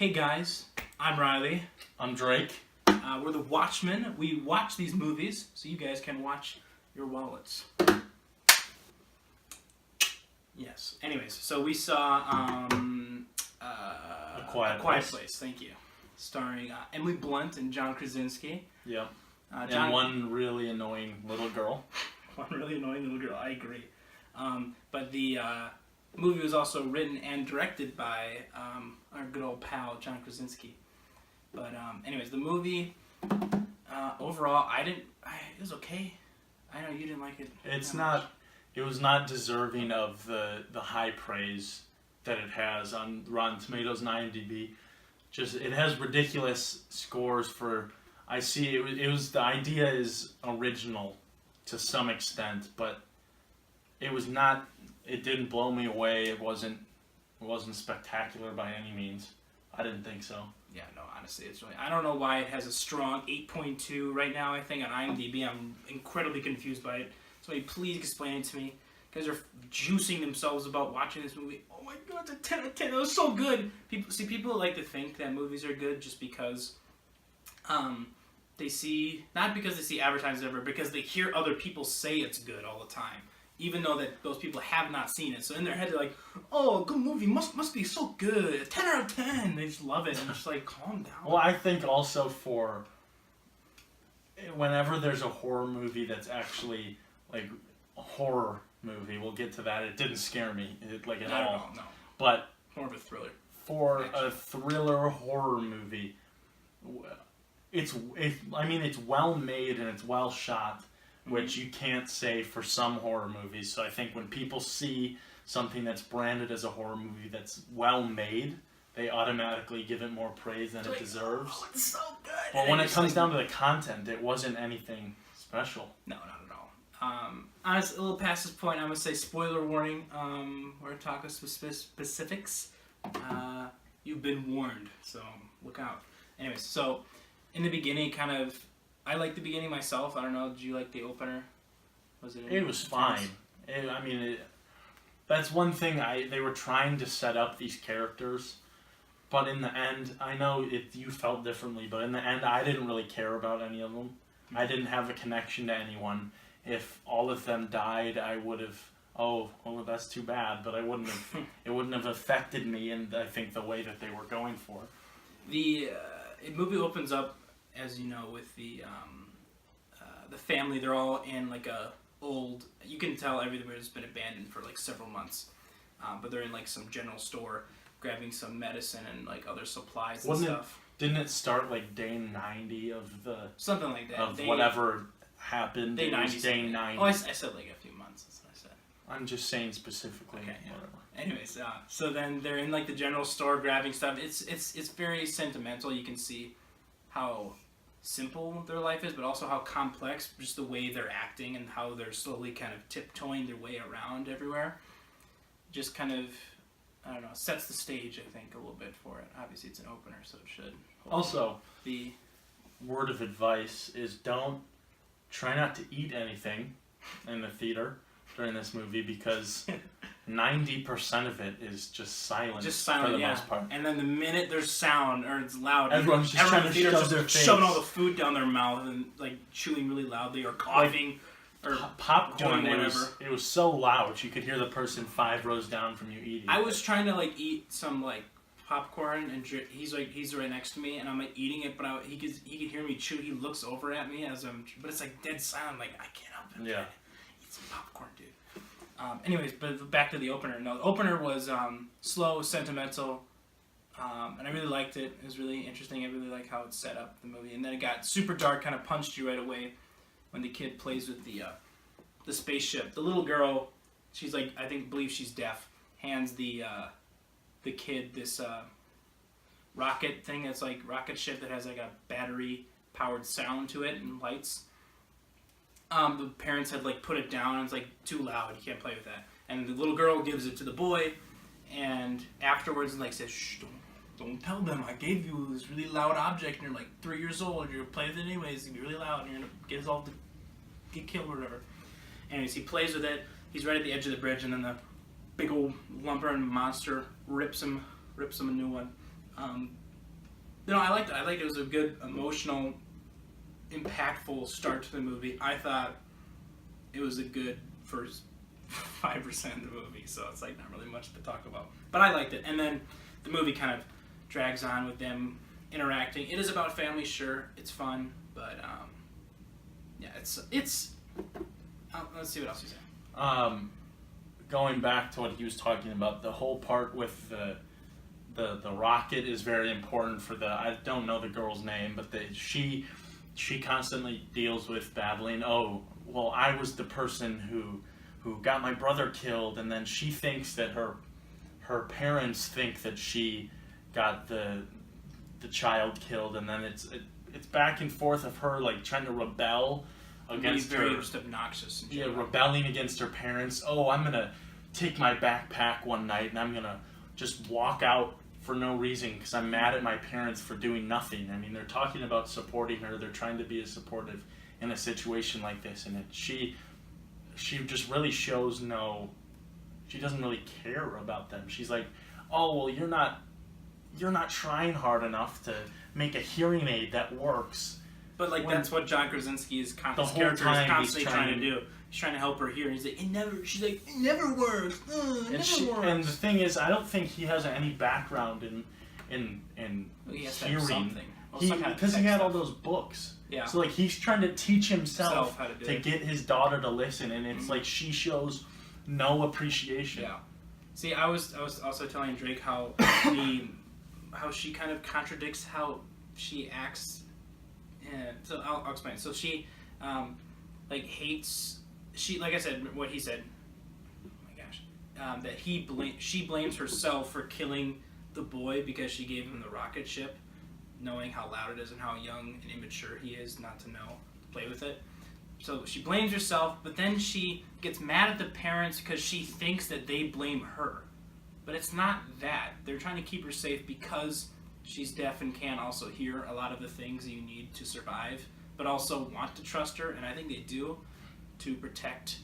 Hey guys, I'm Riley. I'm Drake. We're the Watchmen. We watch these movies so you guys can watch your wallets. Yes. Anyways, so we saw A Quiet Place. Thank you. Starring Emily Blunt and John Krasinski. Yeah. And one really annoying little girl. One really annoying little girl. I agree. But the movie was also written and directed by our good old pal John Krasinski. But anyways, the movie overall, it was okay. I know you didn't like it. It was not deserving of the high praise that it has on Rotten Tomatoes and IMDb. It has ridiculous scores for. I see the idea is original to some extent, but it was not. It didn't blow me away. It wasn't spectacular by any means. I didn't think so. Yeah, no, honestly, it's really. I don't know why it has a strong 8.2 right now. I think on IMDb, I'm incredibly confused by it. Somebody please explain it to me. You guys are juicing themselves about watching this movie. Oh my god, it's a 10 out of 10. It was so good. People like to think that movies are good just because they see, not because they see advertised ever, because they hear other people say it's good all the time. Even though that those people have not seen it. So in their head, they're like, oh, a good movie must be so good. 10 out of 10. They just love it. And I'm just like, calm down. Well, I think also for whenever there's a horror movie that's actually like a horror movie, we'll get to that. It didn't scare me at all. No. But more of a thriller. For a thriller horror movie, it's well made and it's well shot. Which you can't say for some horror movies. So I think when people see something that's branded as a horror movie that's well made, they automatically give it more praise than it deserves. Oh, it's so good. But when it comes down to the content, it wasn't anything special. No, not at all. Honestly, a little past this point, I'm going to say spoiler warning. We're going to talk specifics. You've been warned, so look out. Anyways, so in the beginning, I liked the beginning myself. I don't know. Did you like the opener? It was fine. That's one thing. They were trying to set up these characters, but in the end, I know you felt differently. But in the end, I didn't really care about any of them. I didn't have a connection to anyone. If all of them died, I would have. Oh, well, that's too bad. But I wouldn't have. It wouldn't have affected me. And I think the way that they were going for. The movie opens up, as you know, with the family. They're all in like a old. You can tell everything has been abandoned for like several months, but they're in like some general store grabbing some medicine and like other supplies and stuff. Didn't it start like day 90 of the something like that of whatever happened? Day 90. Day 90. Oh, I said like a few months. That's what I said. I'm just saying specifically. Okay. Yeah. Whatever. Anyways, so then they're in like the general store grabbing stuff. It's very sentimental. You can see how simple their life is, but also how complex, just the way they're acting and how they're slowly kind of tiptoeing their way around everywhere. Just kind of, I don't know, sets the stage, I think, a little bit for it. Obviously, it's an opener, so it should. Also, the word of advice is try not to eat anything in the theater during this movie because 90% of it is just silent. Just silent, for the most part. And then the minute there's sound or it's loud, everyone's just trying to shove their face, shoving all the food down their mouth and like chewing really loudly or coughing or popcorn. doing whatever. It was so loud you could hear the person 5 rows down from you eating. I was trying to like eat some like popcorn and he's right next to me and I'm like eating it, but he could hear me chew. He looks over at me but it's like dead silent. Like I can't help it. Yeah. Eat some popcorn, dude. Anyways, but back to the opener. No, the opener was slow, sentimental, and I really liked it. It was really interesting. I really like how it set up the movie. And then it got super dark, kind of punched you right away when the kid plays with the spaceship. The little girl, she's like, believes she's deaf, hands the kid this rocket thing that's like rocket ship that has like a battery-powered sound to it and lights. The parents had like put it down and it's like too loud, you can't play with that. And the little girl gives it to the boy and afterwards like says, shh, don't tell them I gave you this really loud object and you're like 3 years old and you're gonna play with it anyways, it's gonna be really loud and you're gonna get us all to get killed or whatever. Anyways, he plays with it, he's right at the edge of the bridge and then the big old lumber and monster rips him a new one. No, I liked it. I liked it. It was a good, emotional, impactful start to the movie. I thought it was a good first 5% of the movie, so it's like not really much to talk about. But I liked it. And then the movie kind of drags on with them interacting. It is about family, sure. It's fun, but yeah, it's. Let's see what else you say. Going back to what he was talking about, the whole part with the rocket is very important for the. I don't know the girl's name, but she constantly deals with battling. Oh, well, I was the person who got my brother killed, and then she thinks that her parents think that she got the child killed, and then it's back and forth of her like trying to rebel against very her. just obnoxious. Yeah, rebelling against her parents. Oh, I'm gonna take my backpack one night and I'm gonna just walk out for no reason because I'm mad at my parents for doing nothing. I mean, they're talking about supporting her. They're trying to be as supportive in a situation like this, and she just really shows no. She doesn't really care about them. She's like, oh well, you're not trying hard enough to make a hearing aid that works. But like that's what John Krasinski's whole character is time constantly he's trying to do. He's trying to help her hear. And he's like, it never. She's like, it never works. It never works. And the thing is, I don't think he has any background in Well, he has to have hearing. something. Well, Because he had all those books. Yeah. So like he's trying to teach himself How to do to it. get his daughter to listen, and it's like she shows no appreciation. Yeah. See, I was also telling Drake how how she kind of contradicts how she acts. So I'll explain. So she like hates. She, like I said, what he said. Oh my gosh. That she blames herself for killing the boy because she gave him the rocket ship, knowing how loud it is and how young and immature he is not to know to play with it. So she blames herself, but then she gets mad at the parents because she thinks that they blame her. But it's not that. They're trying to keep her safe because she's deaf and can't also hear a lot of the things you need to survive, but also want to trust her, and I think they do, to protect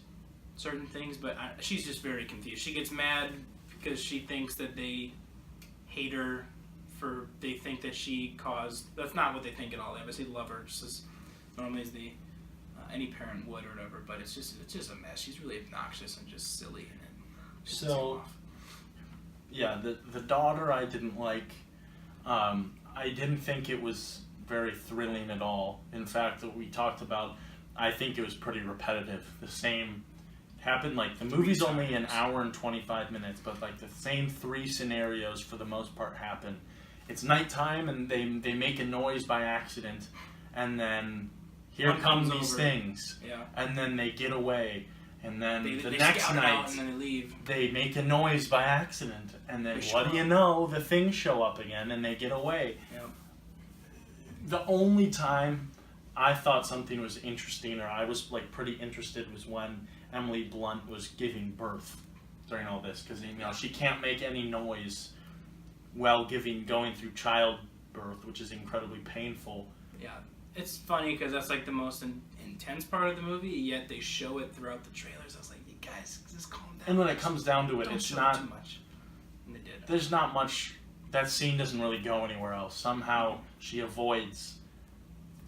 certain things, but she's just very confused. She gets mad because she thinks that they hate her they think that she caused. That's not what they think at all. They obviously love her just as normally as any parent would or whatever. But it's just a mess. She's really obnoxious and just silly, and it pisses you off. Yeah, the daughter I didn't like. I didn't think it was very thrilling at all. In fact, we talked about. I think it was pretty repetitive. The same happened, like the movie's only an hour and 25 minutes, but like the same 3 scenarios for the most part happen. It's nighttime and they make a noise by accident, and then here come these things, yeah. And then they get away, and then the they next scout night out and then they leave. They make a noise by accident, and then They what do you know? The things show up again and they get away. Yeah. The only time I thought something was interesting, or I was like pretty interested, was when Emily Blunt was giving birth during all this, because she can't make any noise while going through childbirth, which is incredibly painful. Yeah, it's funny because that's like the most intense part of the movie, yet they show it throughout the trailers. I was like, you guys, just calm down. And when it comes down to it, Don't it's show not too much. And they did. There's not much. That scene doesn't really go anywhere else. Somehow she avoids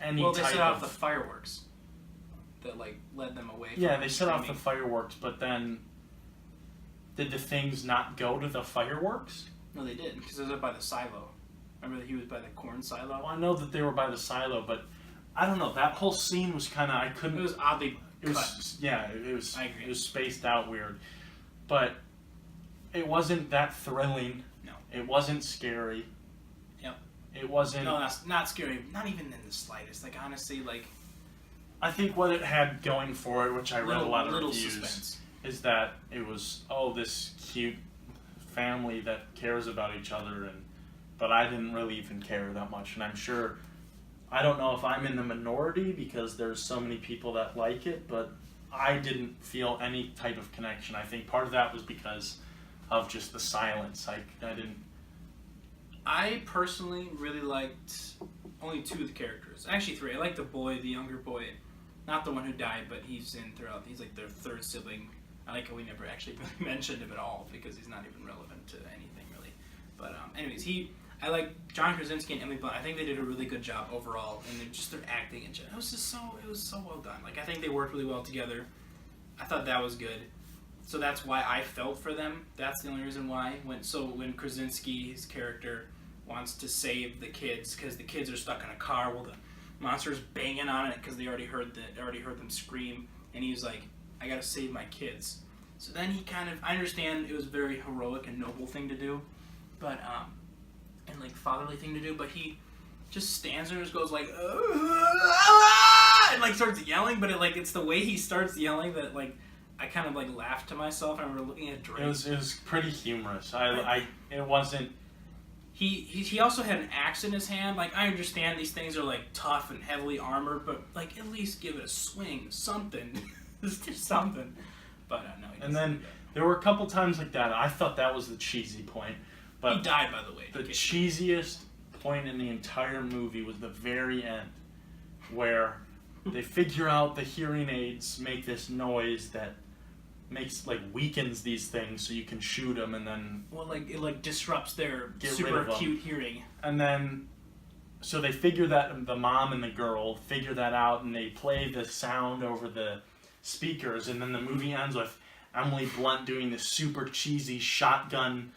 any Well, they type set off of the fireworks that like led them away. Yeah, from they the set off the screaming. fireworks, but then did the things not go to the fireworks? No, they did because it was up by the silo. Remember that he was by the corn silo. Well, I know that they were by the silo, but I don't know. That whole scene was kind of I couldn't. It was oddly It cut. was yeah. It was. I agree. It was spaced out weird, but it wasn't that thrilling. No. It wasn't scary. Yep. It wasn't. No, that's not scary. Not even in the slightest. Like honestly, like I think what it had going for it, which I read a lot of little reviews, suspense. is that it was this cute family that cares about each other, but I didn't really even care that much, and I'm sure. I don't know if I'm in the minority because there's so many people that like it, but I didn't feel any type of connection. I think part of that was because of just the silence. I didn't. I personally really liked only 2 of the characters. Actually 3. I like the boy, the younger boy. Not the one who died, but he's in throughout. He's like their 3rd sibling. I like how we never actually really mentioned him at all because he's not even relevant to anything really. But anyways, I like John Krasinski and Emily Blunt. I think they did a really good job overall, and their acting and it was so well done. Like I think they worked really well together. I thought that was good. So that's why I felt for them. That's the only reason why. When Krasinski's character wants to save the kids because the kids are stuck in a car, well the monster's banging on it because they already heard them scream, and he's like, I gotta save my kids. So then he I understand it was a very heroic and noble thing to do, but and like fatherly thing to do, but he just stands there and just goes like, and like starts yelling, but it's the way he starts yelling that like I kind of like laughed to myself. I remember looking at Drake. It was pretty humorous. It wasn't. He also had an axe in his hand. Like I understand these things are like tough and heavily armored, but like at least give it a swing, something, just something. But no. And then there were a couple times like that. I thought that was the cheesy point. But he died, by the way. The cheesiest point in the entire movie was the very end, where they figure out the hearing aids make this noise that weakens these things so you can shoot them, and then it disrupts their super acute hearing. And then so they figure that the mom and the girl figure that out, and they play the sound over the speakers, and then the movie ends with Emily Blunt doing this super cheesy shotgun,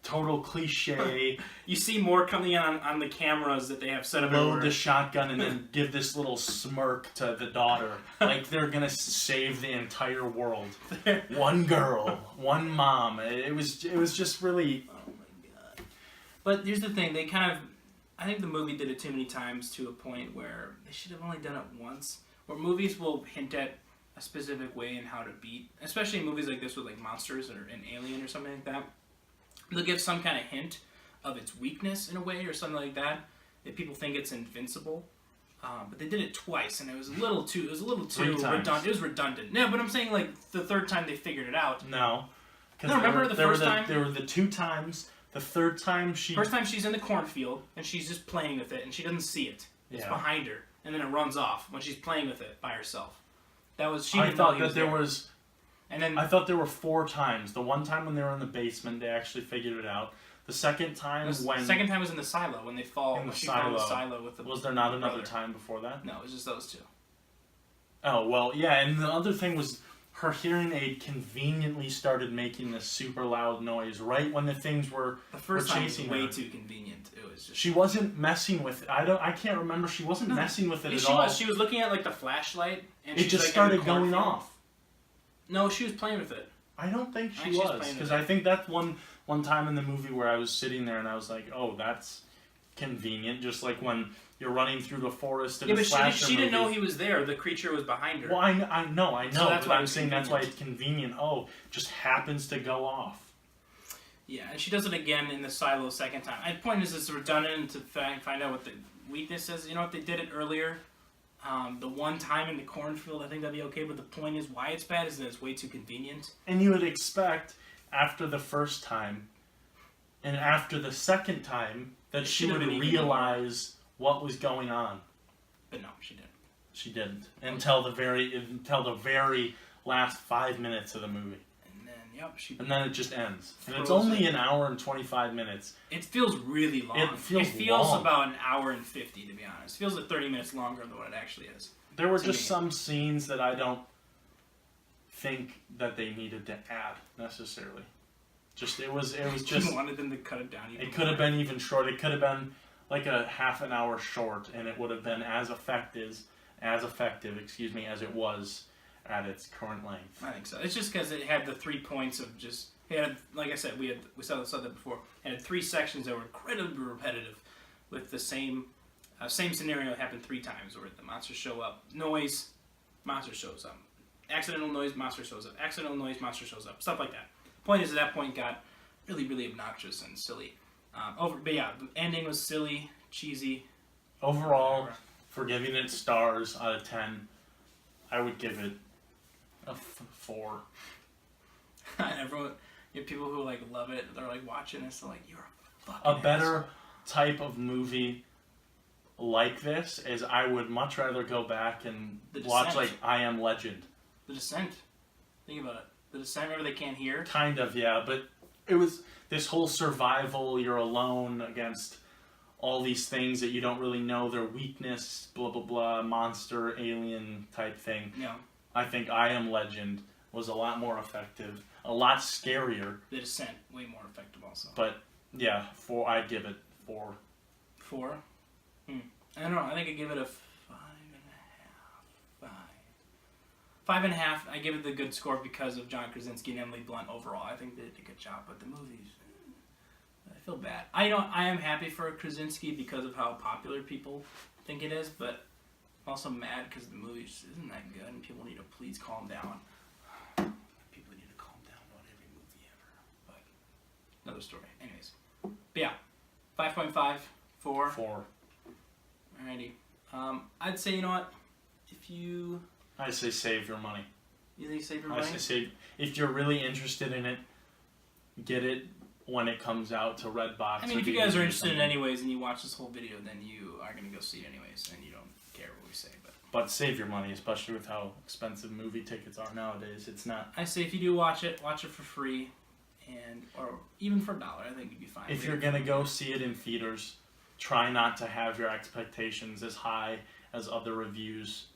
total cliche. You see more coming in on the cameras that they have set up. Load the shotgun and then give this little smirk to the daughter, like they're gonna save the entire world. One girl, one mom. It was just really. Oh my god! But here's the thing: I think the movie did it too many times to a point where they should have only done it once. Where movies will hint at a specific way in how to beat, especially in movies like this with like monsters or an alien or something like that. They'll give some kind of hint of its weakness in a way or something like that. If people think it's invincible, but they did it twice, and it was a little too redundant. It was redundant. No, but I'm saying like the third time they figured it out. No, remember the first time? There were the two times. The third time First time she's in the cornfield and she's just playing with it and she doesn't see it. It's behind her, and then it runs off when she's playing with it by herself. I thought there were 4 times. The one time when they were in the basement, they actually figured it out. The second time was in the silo when they fall. In the fell in the silo with the. Was there not another time before that? No, it was just those 2. Oh well, yeah. And the other thing was her hearing aid conveniently started making this super loud noise right when the things were chasing her. Way too convenient. It was just. She wasn't messing with it. I can't remember. She wasn't messing with it at all. She was looking at like the flashlight, and it just started going off. No, she was playing with it. I don't think she was, because I think that's one time in the movie where I was sitting there and I was like, oh, that's convenient. Just like when you're running through the forest in a slasher movie. She didn't know he was there. The creature was behind her. Well, I know. So that's why I'm saying that's why it's convenient. Oh, just happens to go off. Yeah, and she does it again in the silo second time. My point is it's redundant to find out what the weakness is. You know, if they did it earlier, the one time in the cornfield, I think that'd be okay. But the point is, why it's bad is that it's way too convenient. And you would expect after the first time and after the second time that she would realize what was going on. But no, she didn't. She didn't until the very last 5 minutes of the movie. And then it just ends. And it's only an hour and 25 minutes. It feels really long. It feels long. About an hour and 50, to be honest. It feels like 30 minutes longer than what it actually is. There were just some scenes that I don't think that they needed to add necessarily. It was just. You wanted them to cut it down. It could have been even short. It could have been like a half an hour short, and it would have been as effective, as it was at its current length. I think so. It's just because it had the 3 points of just. It had, like I said, we saw that before. It had 3 sections that were incredibly repetitive, with the same scenario happened 3 times, where the monsters show up, noise, monster shows up, accidental noise, monster shows up, accidental noise, monster shows up, stuff like that. Point is, at that point, got really, really obnoxious and silly. But yeah, the ending was silly, cheesy. Overall, for giving it stars out of 10, I would give it a 4. Everyone, people who like love it, they're like watching this, they're like, "You're a fucking." A better type of movie like this is I would much rather go back and watch like I Am Legend. The Descent. Think about it. The Descent, remember they can't hear? Kind of, yeah, but it was this whole survival. You're alone against all these things that you don't really know their weakness. Blah blah blah. Monster, alien type thing. Yeah. I think I Am Legend was a lot more effective, a lot scarier. The Descent, way more effective also. But yeah, I'd give it 4. 4? I don't know. I think I give it a 5.5. 5.5. I give it the good score because of John Krasinski and Emily Blunt overall. I think they did a good job, but the movies, I feel bad. I am happy for Krasinski because of how popular people think it is, but I'm also mad because the movie just isn't that good, and people need to please calm down. People need to calm down about every movie ever. But another story. Anyways, but yeah, 5.5, 4. 4. Alrighty. I'd say, you know what? I say save your money. You think save your money? I say save. If you're really interested in it, get it when it comes out to Redbox. I mean, if you guys are interested in it anyways and you watch this whole video, then you are going to go see it anyways, and you don't care what we say. But save your money, especially with how expensive movie tickets are nowadays. It's not. I say if you do watch it for free, or even for $1. I think you'd be fine. If you're going to go see it in theaters, try not to have your expectations as high as other reviews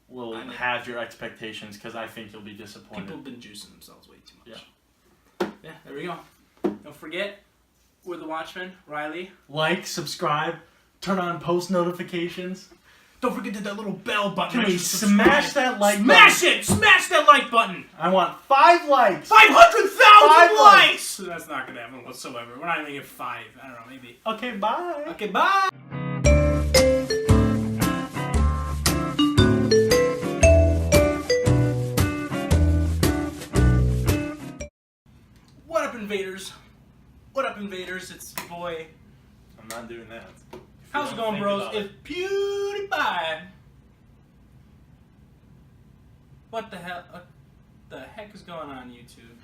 will have your expectations, because I think you'll be disappointed. People have been juicing themselves way too much. Yeah, there we go. Don't forget, we're the Watchmen. Riley. Like, subscribe, turn on post notifications. Don't forget that little bell button. Can we smash that like button? Smash it! Smash that like button! I want 5 likes! 500,000 likes! That's not going to happen whatsoever. We're not going to get 5. I don't know, maybe. Okay, bye. Okay, bye! What up, invaders? What up, invaders? It's your boy. I'm not doing that. How's it going, bros? It's PewDiePie. What the hell? What the heck is going on YouTube?